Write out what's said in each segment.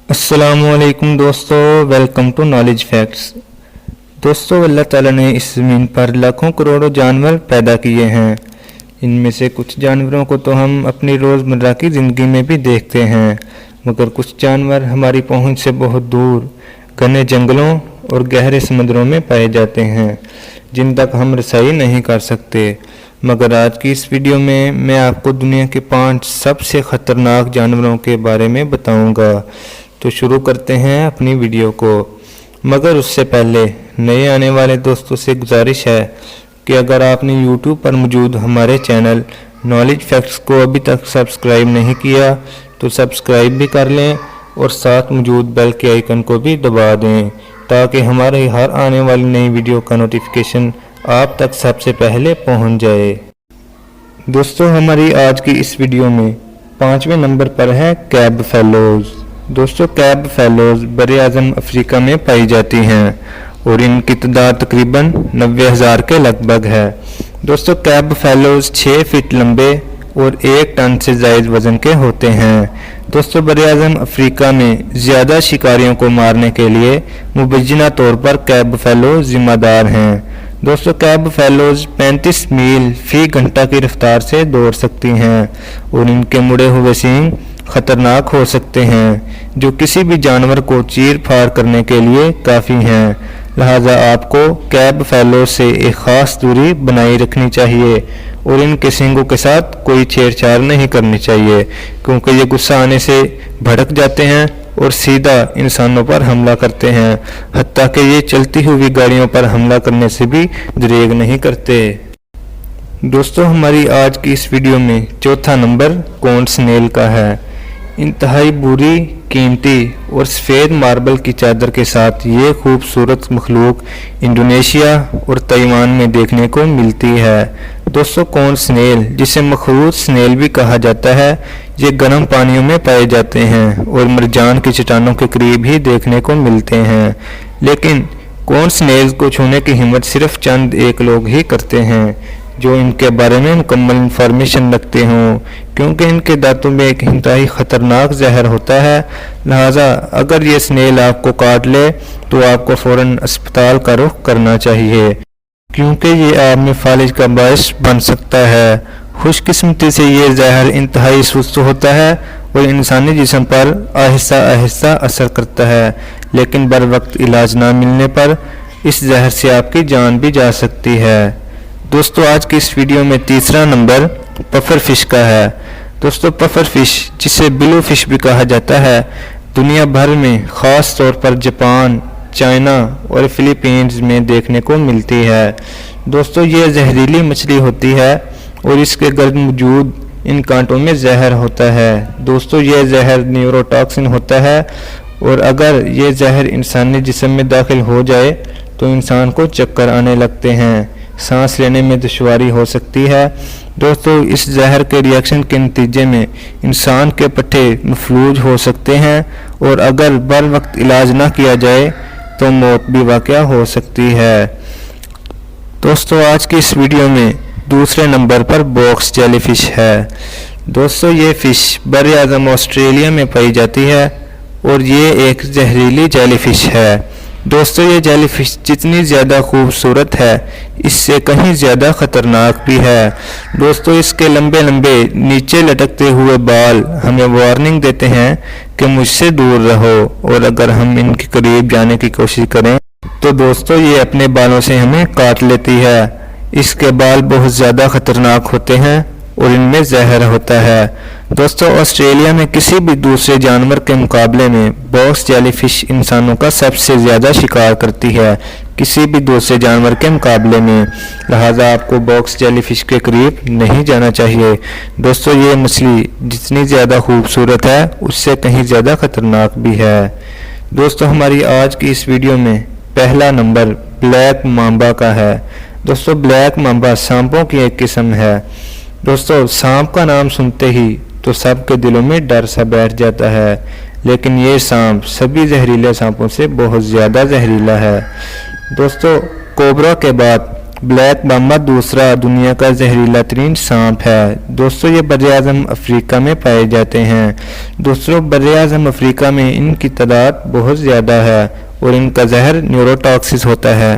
अस्सलाम वालेकुम दोस्तों, वेलकम टू नॉलेज फैक्ट्स। दोस्तों, अल्लाह ताला ने इस ज़मीन पर लाखों करोड़ों जानवर पैदा किए हैं। इनमें से कुछ जानवरों को तो हम अपनी रोज़मर्रा की ज़िंदगी में भी देखते हैं, मगर कुछ जानवर हमारी पहुंच से बहुत दूर घने जंगलों और गहरे समुद्रों में पाए जाते हैं, जिन तक हम रसाई नहीं कर सकते। मगर आज की इस वीडियो में मैं आपको दुनिया के 5 सबसे ख़तरनाक जानवरों के बारे में बताऊंगा। तो शुरू करते हैं अपनी वीडियो को। मगर उससे पहले नए आने वाले दोस्तों से गुजारिश है कि अगर आपने YouTube पर मौजूद हमारे चैनल नॉलेज फैक्ट्स को अभी तक सब्सक्राइब नहीं किया तो सब्सक्राइब भी कर लें और साथ मौजूद बेल के आइकन को भी दबा दें, ताकि हमारे हर आने वाली नई वीडियो का नोटिफिकेशन आप तक सबसे पहले पहुंच जाए। दोस्तों, हमारी आज की इस वीडियो में 5वें नंबर पर है कैब फैलोज। दोस्तों, कैब फैलोज बरे आज़म अफ्रीका में पाई जाती हैं और इनकी तादाद तकरीबन 90,000 के लगभग है। दोस्तों, कैब फैलोज 6 फीट लंबे और 1 टन से ज़ायद वज़न के होते हैं। दोस्तों, बरे आज़म अफ्रीका में ज़्यादा शिकारियों को मारने के लिए मुबैना तौर पर कैब फैलोज ज़िम्मेदार हैं। दोस्तों, कैब फैलोज 35 मील फी घंटा की रफ्तार से दौड़ सकती हैं और इनके मुड़े हुए सींग खतरनाक हो सकते हैं, जो किसी भी जानवर को चीर फाड़ करने के लिए काफ़ी हैं। लिहाजा आपको कैब फैलोज से एक ख़ास दूरी बनाए रखनी चाहिए और इनके सींगों के साथ कोई छेड़छाड़ नहीं करनी चाहिए, क्योंकि ये गुस्सा आने से भड़क जाते हैं और सीधा इंसानों पर हमला करते हैं। हत्ता कि ये चलती हुई गाड़ियों पर हमला करने से भी दरेग नहीं करते। दोस्तों, हमारी आज की इस वीडियो में चौथा नंबर कॉर्न स्नेल का है। इंतहाई बुरी, कीमती और सफ़ेद मार्बल की चादर के साथ ये खूबसूरत मखलूक इंडोनेशिया और ताइवान में देखने को मिलती है। दोस्तों, कॉर्न स्नेल, जिसे मखरूत स्नेल भी कहा जाता है, ये गर्म पानियों में पाए जाते हैं और मरजान की चट्टानों के करीब ही देखने को मिलते हैं। लेकिन कॉर्न स्नेल को छूने की हिम्मत सिर्फ चंद एक लोग ही करते हैं जो इनके बारे में मुकम्मल इंफॉर्मेशन रखते हों, क्योंकि इनके दांतों में एक इंतहाई ख़तरनाक जहर होता है। लिहाजा अगर ये स्नेल आपको काट ले तो आपको फ़ौरन अस्पताल का रुख करना चाहिए, क्योंकि ये आप में फालिज का बायस बन सकता है। खुशकिस्मती से ये जहर इंतहाई सुस्त होता है और इंसानी जिस्म पर आहिस्ता आहिस्ता असर करता है, लेकिन बर वक्त इलाज ना मिलने पर इस जहर से आपकी जान भी जा सकती है। दोस्तों, आज की इस वीडियो में तीसरा नंबर पफर फिश का है। दोस्तों, पफर फिश, जिसे ब्लू फिश भी कहा जाता है, दुनिया भर में ख़ास तौर पर जापान, चाइना और फिलीपींस में देखने को मिलती है। दोस्तों, ये जहरीली मछली होती है और इसके गर्द मौजूद इन कांटों में जहर होता है। दोस्तों, ये जहर न्यूरोटॉक्सिन होता है और अगर ये जहर इंसानी जिस्म में दाखिल हो जाए तो इंसान को चक्कर आने लगते हैं, सांस लेने में दुश्वारी हो सकती है। दोस्तों, इस जहर के रिएक्शन के नतीजे में इंसान के पट्टे मफलूज हो सकते हैं और अगर बर वक्त इलाज ना किया जाए तो मौत भी वाक़या हो सकती है। दोस्तों, आज की इस वीडियो में दूसरे नंबर पर बॉक्स जेलीफिश है। दोस्तों, ये फ़िश बर आज़म ऑस्ट्रेलिया में पाई जाती है और ये एक जहरीली जेलीफिश है। दोस्तों, ये जेलीफिश जितनी ज़्यादा खूबसूरत है, इससे कहीं ज़्यादा ख़तरनाक भी है। दोस्तों, इसके लंबे लंबे नीचे लटकते हुए बाल हमें वार्निंग देते हैं कि मुझसे दूर रहो, और अगर हम इनके करीब जाने की कोशिश करें तो दोस्तों ये अपने बालों से हमें काट लेती है। इसके बाल बहुत ज़्यादा ख़तरनाक होते हैं और इनमें जहर होता है। दोस्तों, ऑस्ट्रेलिया में किसी भी दूसरे जानवर के मुकाबले में बॉक्स जेलीफिश इंसानों का सबसे ज़्यादा शिकार करती है, किसी भी दूसरे जानवर के मुकाबले में। लिहाजा आपको बॉक्स जेलीफिश के करीब नहीं जाना चाहिए। दोस्तों, ये मछली जितनी ज़्यादा खूबसूरत है उससे कहीं ज़्यादा ख़तरनाक भी है। दोस्तों, हमारी आज की इस वीडियो में पहला नंबर ब्लैक मांबा का है। दोस्तों, ब्लैक मांबा सांपों की एक किस्म है। दोस्तों, सांप का नाम सुनते ही तो सबके दिलों में डर सा बैठ जाता है, लेकिन ये सांप सभी जहरीले सांपों से बहुत ज़्यादा जहरीला है। दोस्तों, कोबरा के बाद ब्लैक माम्बा दूसरा दुनिया का जहरीला तरीन सांप है। दोस्तों ये बर्र-ए-आज़म अफ्रीका में पाए जाते हैं। दोस्तों बर्र-ए-आज़म अफ्रीका में इनकी तादाद बहुत ज़्यादा है और इनका जहर न्यूरोटॉक्सिस होता है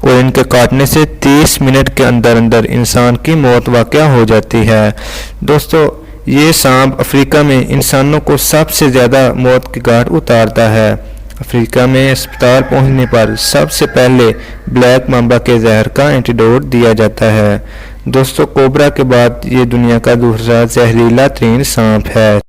और इनके काटने से 30 मिनट के अंदर अंदर इंसान की मौत वाक़या हो जाती है। दोस्तों ये सांप अफ्रीका में इंसानों को सबसे ज़्यादा मौत की घाट उतारता है। अफ्रीका में अस्पताल पहुंचने पर सबसे पहले ब्लैक माम्बा के जहर का एंटीडोट दिया जाता है। दोस्तों कोबरा के बाद ये दुनिया का दूसरा जहरीला तरीन सांप है।